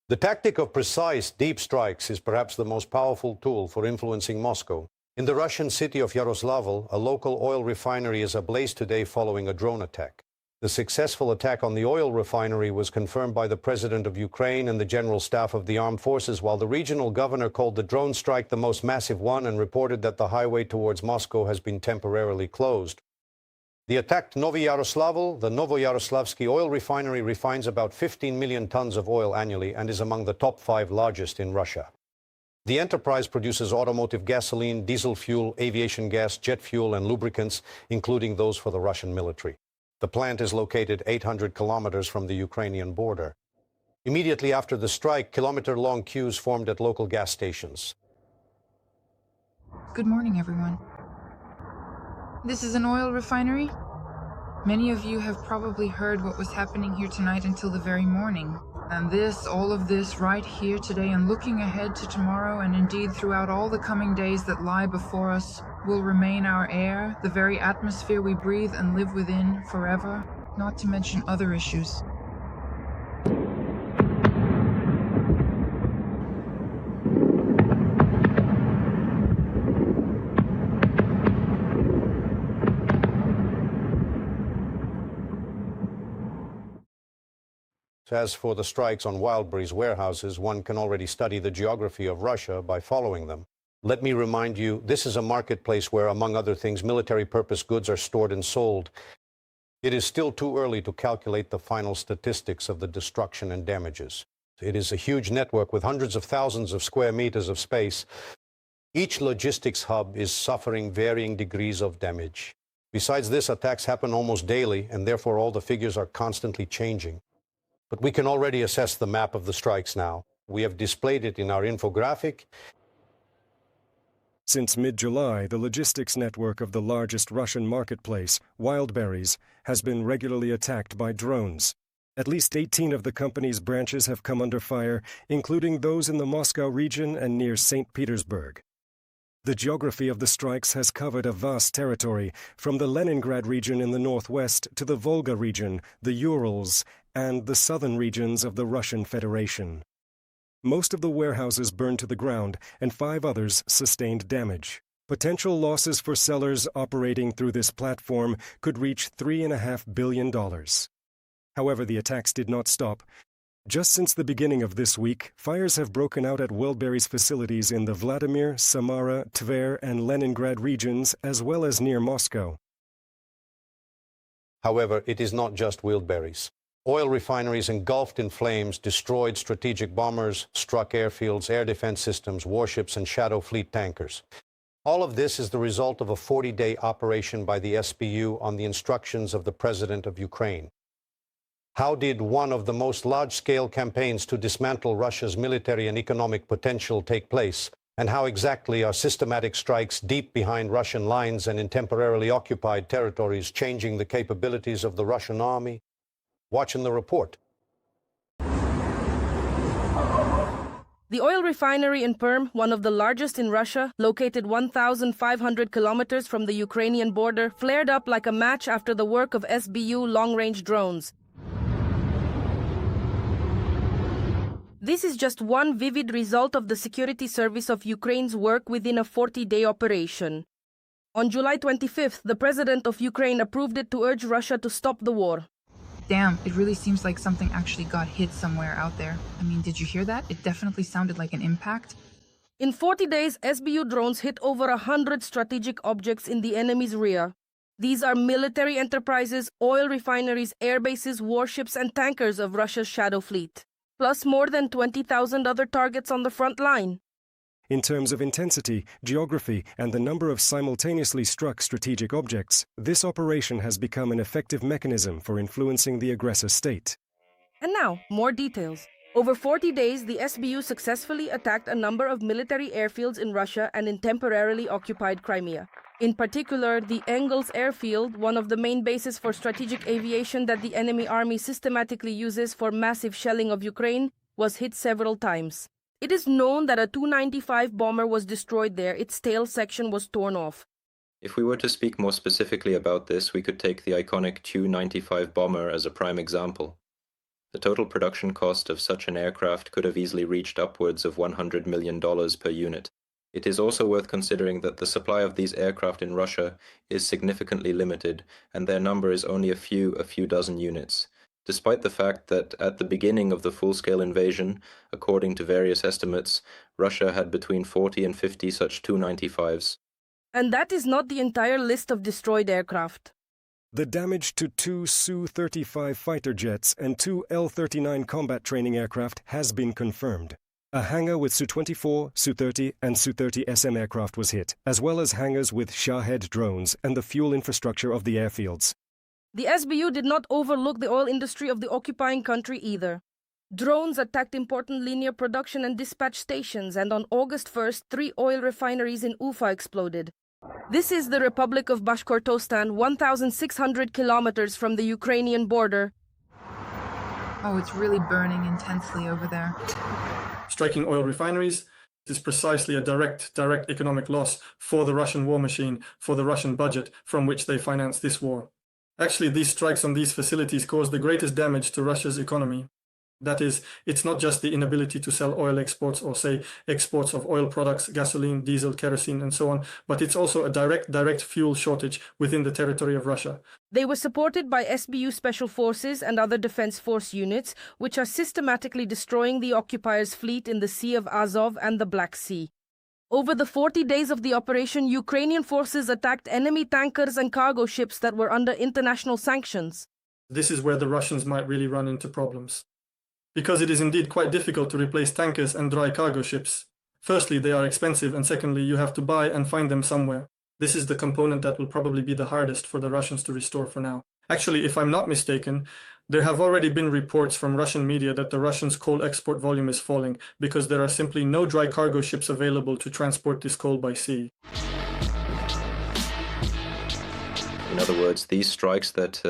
The tactic of precise, deep strikes is perhaps the most powerful tool for influencing Moscow. In the Russian city of Yaroslavl, a local oil refinery is ablaze today following a drone attack. The successful attack on the oil refinery was confirmed by the President of Ukraine and the General Staff of the Armed Forces, while the regional governor called the drone strike the most massive one and reported that the highway towards Moscow has been temporarily closed. The attacked Yaroslavl, the Novoyaroslavsky oil refinery, refines about 15 million tons of oil annually and is among the top 5 largest in Russia. The enterprise produces automotive gasoline, diesel fuel, aviation gas, jet fuel, and lubricants, including those for the Russian military. The plant is located 800 kilometers from the Ukrainian border. Immediately after the strike, kilometer-long queues formed at local gas stations. Good morning, everyone. This is an oil refinery. Many of you have probably heard what was happening here tonight until the very morning. And all of this right here today and looking ahead to tomorrow and indeed throughout all the coming days that lie before us will remain our air, the very atmosphere we breathe and live within forever, not to mention other issues. As for the strikes on Wildberries warehouses, one can already study the geography of Russia by following them. Let me remind you, this is a marketplace where, among other things, military-purpose goods are stored and sold. It is still too early to calculate the final statistics of the destruction and damages. It is a huge network with hundreds of thousands of square meters of space. Each logistics hub is suffering varying degrees of damage. Besides this, attacks happen almost daily, and therefore all the figures are constantly changing. But we can already assess the map of the strikes now. We have displayed it in our infographic. Since mid-July, the logistics network of the largest Russian marketplace, Wildberries, has been regularly attacked by drones. At least 18 of the company's branches have come under fire, including those in the Moscow region and near St. Petersburg. The geography of the strikes has covered a vast territory, from the Leningrad region in the northwest to the Volga region, the Urals, and the southern regions of the Russian Federation. Most of the warehouses burned to the ground, and 5 others sustained damage. Potential losses for sellers operating through this platform could reach $3.5 billion. However, the attacks did not stop. Just since the beginning of this week, fires have broken out at Wildberries facilities in the Vladimir, Samara, Tver, and Leningrad regions, as well as near Moscow. However, it is not just Wildberries. Oil refineries engulfed in flames destroyed strategic bombers, struck airfields, air defense systems, warships, and shadow fleet tankers. All of this is the result of a 40-day operation by the SBU on the instructions of the President of Ukraine. How did one of the most large-scale campaigns to dismantle Russia's military and economic potential take place? And how exactly are systematic strikes deep behind Russian lines and in temporarily occupied territories changing the capabilities of the Russian army? Watch in the report. The oil refinery in Perm, one of the largest in Russia, located 1,500 kilometers from the Ukrainian border, flared up like a match after the work of SBU long-range drones. This is just one vivid result of the security service of Ukraine's work within a 40-day operation. On July 25th, the President of Ukraine approved it to urge Russia to stop the war. Damn, it really seems like something actually got hit somewhere out there. I mean, did you hear that? It definitely sounded like an impact. In 40 days, SBU drones hit over 100 strategic objects in the enemy's rear. These are military enterprises, oil refineries, air bases, warships, and tankers of Russia's shadow fleet, plus more than 20,000 other targets on the front line. In terms of intensity, geography, and the number of simultaneously struck strategic objects, this operation has become an effective mechanism for influencing the aggressor state. And now, more details. Over 40 days, the SBU successfully attacked a number of military airfields in Russia and in temporarily occupied Crimea. In particular, the Engels airfield, one of the main bases for strategic aviation that the enemy army systematically uses for massive shelling of Ukraine, was hit several times. It is known that a Tu-95 bomber was destroyed there. Its tail section was torn off. If we were to speak more specifically about this, we could take the iconic Tu-95 bomber as a prime example. The total production cost of such an aircraft could have easily reached upwards of $100 million per unit. It is also worth considering that the supply of these aircraft in Russia is significantly limited, and their number is only a few dozen units. Despite the fact that at the beginning of the full-scale invasion, according to various estimates, Russia had between 40 and 50 such Tu-95s. And that is not the entire list of destroyed aircraft. The damage to 2 Su-35 fighter jets and 2 L-39 combat training aircraft has been confirmed. A hangar with Su-24, Su-30 and Su-30 SM aircraft was hit, as well as hangars with Shahed drones and the fuel infrastructure of the airfields. The SBU did not overlook the oil industry of the occupying country either. Drones attacked important linear production and dispatch stations, and on August 1st, 3 oil refineries in Ufa exploded. This is the Republic of Bashkortostan, 1,600 kilometers from the Ukrainian border. Oh, it's really burning intensely over there. Striking oil refineries is precisely a direct economic loss for the Russian war machine, for the Russian budget from which they finance this war. Actually, these strikes on these facilities cause the greatest damage to Russia's economy. That is, it's not just the inability to sell oil exports or, say, exports of oil products, gasoline, diesel, kerosene, and so on, but it's also a direct fuel shortage within the territory of Russia. They were supported by SBU Special Forces and other Defense Force units, which are systematically destroying the occupiers' fleet in the Sea of Azov and the Black Sea. Over the 40 days of the operation, Ukrainian forces attacked enemy tankers and cargo ships that were under international sanctions. This is where the Russians might really run into problems, because it is indeed quite difficult to replace tankers and dry cargo ships. Firstly, they are expensive, and secondly, you have to buy and find them somewhere. This is the component that will probably be the hardest for the Russians to restore for now. Actually, if I'm not mistaken, there have already been reports from Russian media that the Russians' coal export volume is falling because there are simply no dry cargo ships available to transport this coal by sea. In other words, these strikes that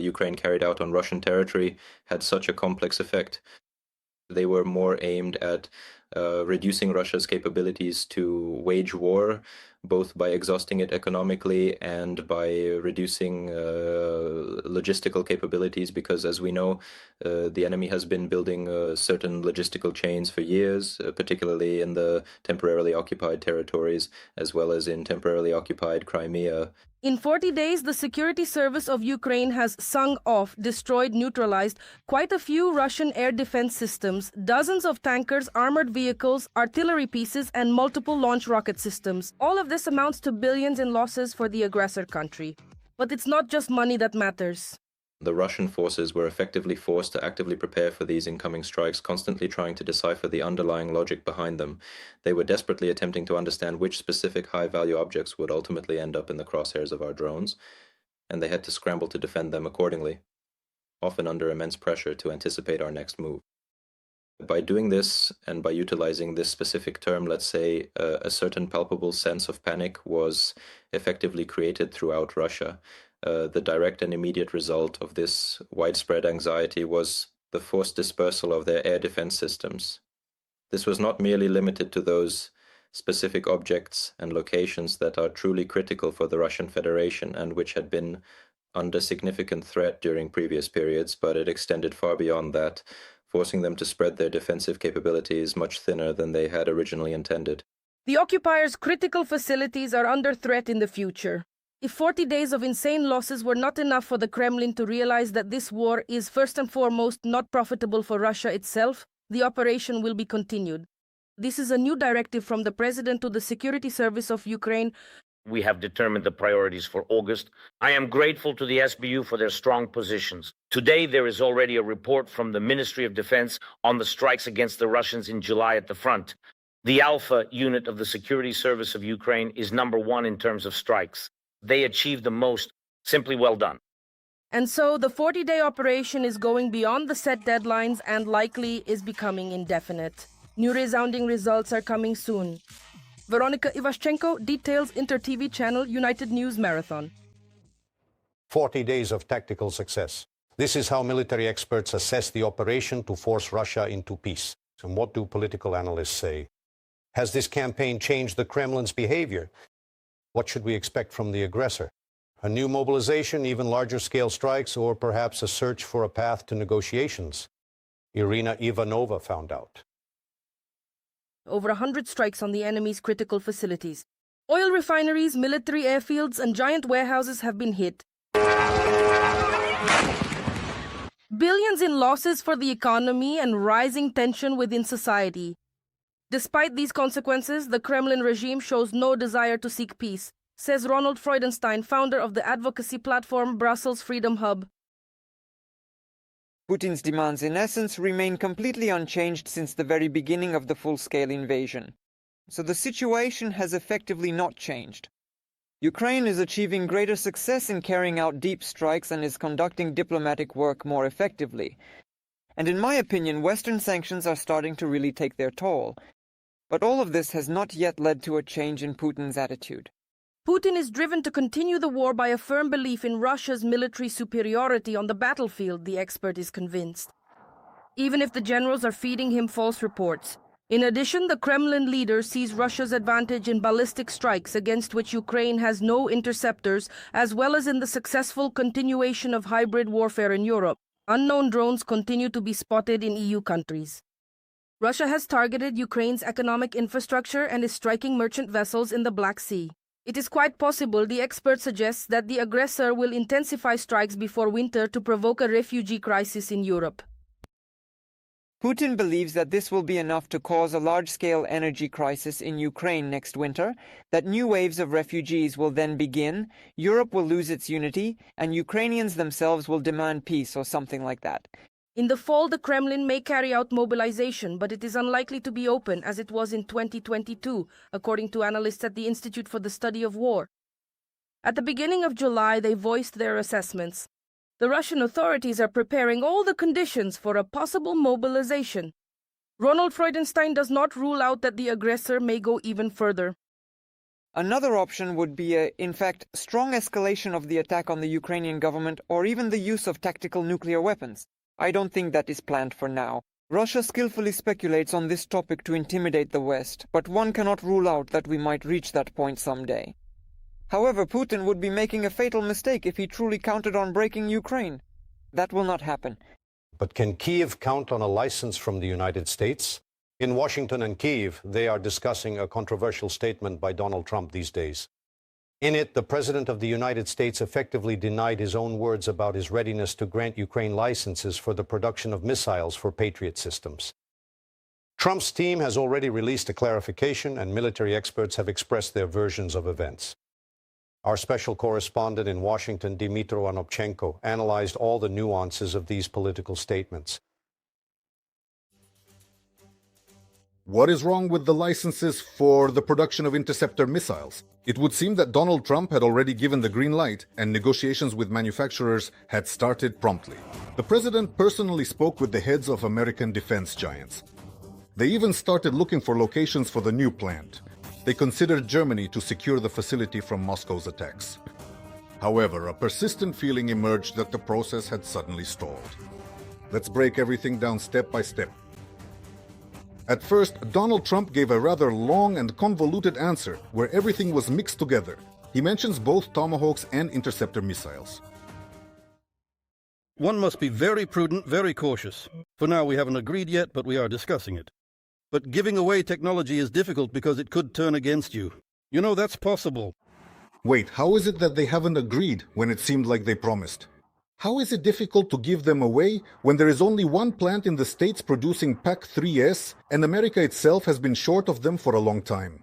Ukraine carried out on Russian territory had such a complex effect. They were more aimed at reducing Russia's capabilities to wage war, both by exhausting it economically and by reducing logistical capabilities, because as we know, the enemy has been building certain logistical chains for years, particularly in the temporarily occupied territories, as well as in temporarily occupied Crimea. In 40 days, the security service of Ukraine has sunk off, destroyed, neutralized quite a few Russian air defense systems, dozens of tankers, armored vehicles, artillery pieces, and multiple launch rocket systems. All of this amounts to billions in losses for the aggressor country. But it's not just money that matters. The Russian forces were effectively forced to actively prepare for these incoming strikes, constantly trying to decipher the underlying logic behind them. They were desperately attempting to understand which specific high-value objects would ultimately end up in the crosshairs of our drones, and they had to scramble to defend them accordingly, often under immense pressure to anticipate our next move. By doing this, and by utilizing this specific term, let's say, a certain palpable sense of panic was effectively created throughout Russia. The direct and immediate result of this widespread anxiety was the forced dispersal of their air defense systems. This was not merely limited to those specific objects and locations that are truly critical for the Russian Federation and which had been under significant threat during previous periods, but it extended far beyond that, forcing them to spread their defensive capabilities much thinner than they had originally intended. The occupiers' critical facilities are under threat in the future. If 40 days of insane losses were not enough for the Kremlin to realize that this war is first and foremost not profitable for Russia itself, the operation will be continued. This is a new directive from the President to the Security Service of Ukraine. We have determined the priorities for August. I am grateful to the SBU for their strong positions. Today, there is already a report from the Ministry of Defense on the strikes against the Russians in July at the front. The Alpha unit of the Security Service of Ukraine is #1 in terms of strikes. They achieved the most. Simply well done. And so the 40-day operation is going beyond the set deadlines and likely is becoming indefinite. New resounding results are coming soon. Veronika Ivashchenko, details, Inter-TV channel, United News Marathon. 40 days of tactical success. This is how military experts assess the operation to force Russia into peace. And what do political analysts say? Has this campaign changed the Kremlin's behavior? What should we expect from the aggressor? A new mobilization, even larger scale strikes, or perhaps a search for a path to negotiations? Irina Ivanova found out. Over 100 strikes on the enemy's critical facilities. Oil refineries, military airfields, and giant warehouses have been hit. Billions in losses for the economy and rising tension within society. Despite these consequences, the Kremlin regime shows no desire to seek peace, says Ronald Freudenstein, founder of the advocacy platform Brussels Freedom Hub. Putin's demands, in essence, remain completely unchanged since the very beginning of the full-scale invasion. So the situation has effectively not changed. Ukraine is achieving greater success in carrying out deep strikes and is conducting diplomatic work more effectively. And in my opinion, Western sanctions are starting to really take their toll. But all of this has not yet led to a change in Putin's attitude. Putin is driven to continue the war by a firm belief in Russia's military superiority on the battlefield, the expert is convinced. Even if the generals are feeding him false reports. In addition, the Kremlin leader sees Russia's advantage in ballistic strikes against which Ukraine has no interceptors, as well as in the successful continuation of hybrid warfare in Europe. Unknown drones continue to be spotted in EU countries. Russia has targeted Ukraine's economic infrastructure and is striking merchant vessels in the Black Sea. It is quite possible, the expert suggests, that the aggressor will intensify strikes before winter to provoke a refugee crisis in Europe. Putin believes that this will be enough to cause a large-scale energy crisis in Ukraine next winter, that new waves of refugees will then begin, Europe will lose its unity, and Ukrainians themselves will demand peace or something like that. In the fall, the Kremlin may carry out mobilization, but it is unlikely to be open as it was in 2022, according to analysts at the Institute for the Study of War. At the beginning of July, they voiced their assessments. The Russian authorities are preparing all the conditions for a possible mobilization. Ronald Freudenstein does not rule out that the aggressor may go even further. Another option would be in fact, strong escalation of the attack on the Ukrainian government or even the use of tactical nuclear weapons. I don't think that is planned for now. Russia skillfully speculates on this topic to intimidate the West, but one cannot rule out that we might reach that point someday. However, Putin would be making a fatal mistake if he truly counted on breaking Ukraine. That will not happen. But can Kyiv count on a license from the United States? In Washington and Kyiv, they are discussing a controversial statement by Donald Trump these days. In it, the President of the United States effectively denied his own words about his readiness to grant Ukraine licenses for the production of missiles for Patriot systems. Trump's team has already released a clarification, and military experts have expressed their versions of events. Our special correspondent in Washington, Dmytro Anopchenko, analyzed all the nuances of these political statements. What is wrong with the licenses for the production of interceptor missiles? It would seem that Donald Trump had already given the green light and negotiations with manufacturers had started promptly. The president personally spoke with the heads of American defense giants. They even started looking for locations for the new plant. They considered Germany to secure the facility from Moscow's attacks. However, a persistent feeling emerged that the process had suddenly stalled. Let's break everything down step by step. At first, Donald Trump gave a rather long and convoluted answer where everything was mixed together. He mentions both Tomahawks and interceptor missiles. One must be very prudent, very cautious. For now, we haven't agreed yet, but we are discussing it. But giving away technology is difficult because it could turn against you. You know, that's possible. Wait, how is it that they haven't agreed when it seemed like they promised? How is it difficult to give them away when there is only one plant in the States producing PAC-3s and America itself has been short of them for a long time?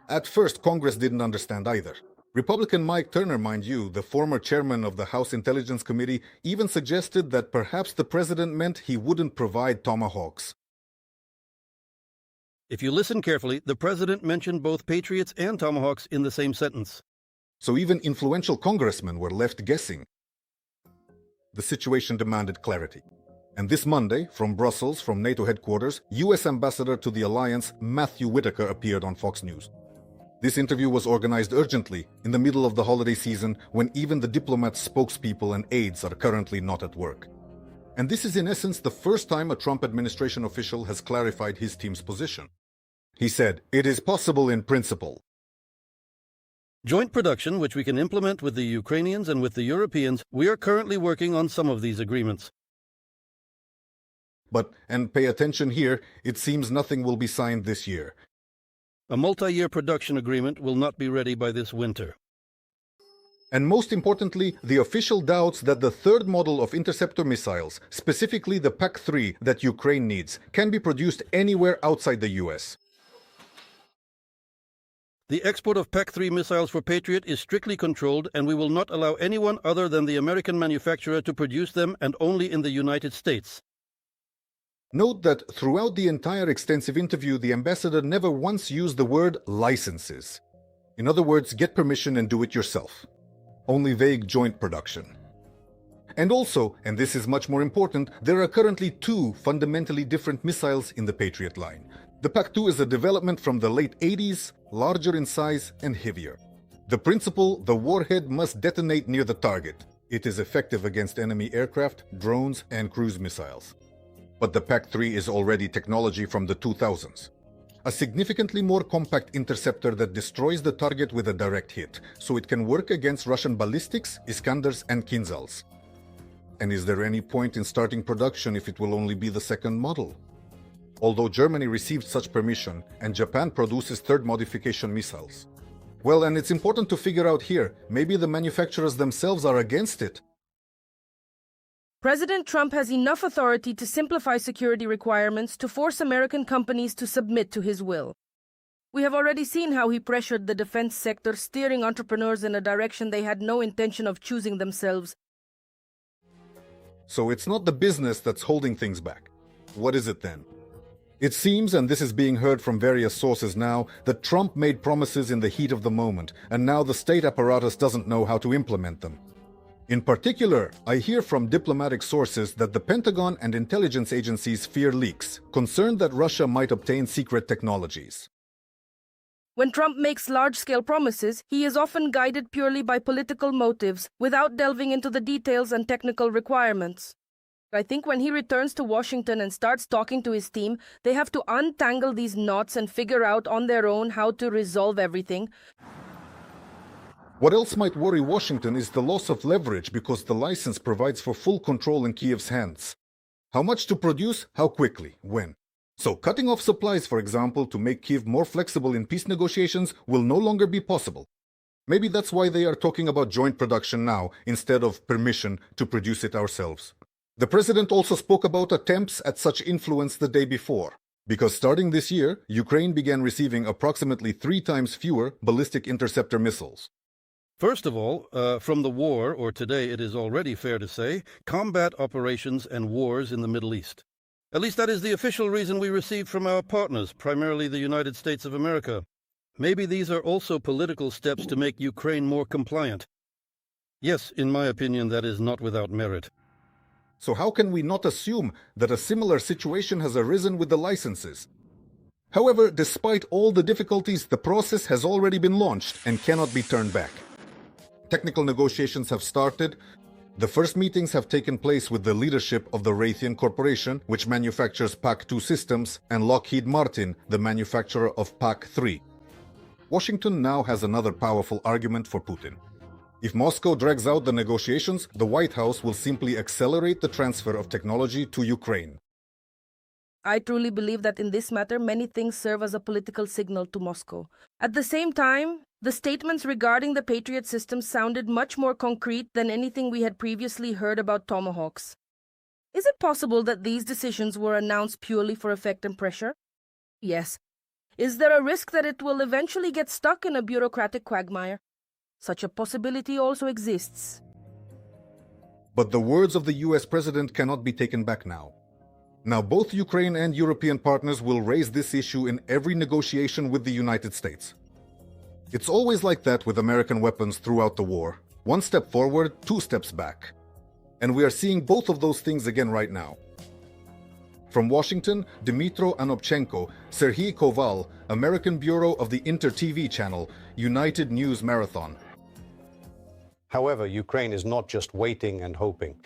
At first, Congress didn't understand either. Republican Mike Turner, mind you, the former chairman of the House Intelligence Committee, even suggested that perhaps the president meant he wouldn't provide Tomahawks. If you listen carefully, the president mentioned both Patriots and Tomahawks in the same sentence. So even influential congressmen were left guessing. The situation demanded clarity. And this Monday, from Brussels, from NATO headquarters, U.S. Ambassador to the alliance Matthew Whitaker appeared on Fox News. This interview was organized urgently, in the middle of the holiday season, when even the diplomats' spokespeople and aides are currently not at work. And this is in essence the first time a Trump administration official has clarified his team's position. He said, "It is possible in principle." Joint production, which we can implement with the Ukrainians and with the Europeans, we are currently working on some of these agreements. But, and pay attention here, it seems nothing will be signed this year. A multi-year production agreement will not be ready by this winter. And most importantly, the official doubts that the third model of interceptor missiles, specifically the PAC-3 that Ukraine needs, can be produced anywhere outside the US. The export of PAC-3 missiles for Patriot is strictly controlled, and we will not allow anyone other than the American manufacturer to produce them, and only in the United States. Note that throughout the entire extensive interview, the ambassador never once used the word licenses. In other words, get permission and do it yourself. Only vague joint production. And also, and this is much more important, there are currently two fundamentally different missiles in the Patriot line. The PAC-2 is a development from the late 80s, larger in size and heavier. The principle, the warhead must detonate near the target. It is effective against enemy aircraft, drones, and cruise missiles. But the PAC-3 is already technology from the 2000s. A significantly more compact interceptor that destroys the target with a direct hit, so it can work against Russian ballistics, Iskanders, and Kinzhals. And is there any point in starting production if it will only be the second model? Although Germany received such permission, and Japan produces third modification missiles. Well, and it's important to figure out here, maybe the manufacturers themselves are against it. President Trump has enough authority to simplify security requirements to force American companies to submit to his will. We have already seen how he pressured the defense sector, steering entrepreneurs in a direction they had no intention of choosing themselves. So it's not the business that's holding things back. What is it then? It seems, and this is being heard from various sources now, that Trump made promises in the heat of the moment, and now the state apparatus doesn't know how to implement them. In particular, I hear from diplomatic sources that the Pentagon and intelligence agencies fear leaks, concerned that Russia might obtain secret technologies. When Trump makes large-scale promises, he is often guided purely by political motives, without delving into the details and technical requirements. I think when he returns to Washington and starts talking to his team, they have to untangle these knots and figure out on their own how to resolve everything. What else might worry Washington is the loss of leverage because the license provides for full control in Kiev's hands. How much to produce, how quickly, when. So cutting off supplies, for example, to make Kiev more flexible in peace negotiations will no longer be possible. Maybe that's why they are talking about joint production now, instead of permission to produce it ourselves. The president also spoke about attempts at such influence the day before, because starting this year, Ukraine began receiving approximately 3 times fewer ballistic interceptor missiles. First of all, from the war, or today it is already fair to say, combat operations and wars in the Middle East. At least that is the official reason we received from our partners, primarily the United States of America. Maybe these are also political steps to make Ukraine more compliant. Yes, in my opinion, that is not without merit. So how can we not assume that a similar situation has arisen with the licenses? However, despite all the difficulties, the process has already been launched and cannot be turned back. Technical negotiations have started. The first meetings have taken place with the leadership of the Raytheon Corporation, which manufactures PAC-2 systems, and Lockheed Martin, the manufacturer of PAC-3. Washington now has another powerful argument for Putin. If Moscow drags out the negotiations, the White House will simply accelerate the transfer of technology to Ukraine. I truly believe that in this matter, many things serve as a political signal to Moscow. At the same time, the statements regarding the Patriot system sounded much more concrete than anything we had previously heard about Tomahawks. Is it possible that these decisions were announced purely for effect and pressure? Yes. Is there a risk that it will eventually get stuck in a bureaucratic quagmire? Such a possibility also exists. But the words of the US president cannot be taken back now. Now both Ukraine and European partners will raise this issue in every negotiation with the United States. It's always like that with American weapons throughout the war. 1 step forward, 2 steps back. And we are seeing both of those things again right now. From Washington, Dmytro Anopchenko, Serhiy Koval, American Bureau of the Inter-TV channel, United News Marathon. However, Ukraine is not just waiting and hoping.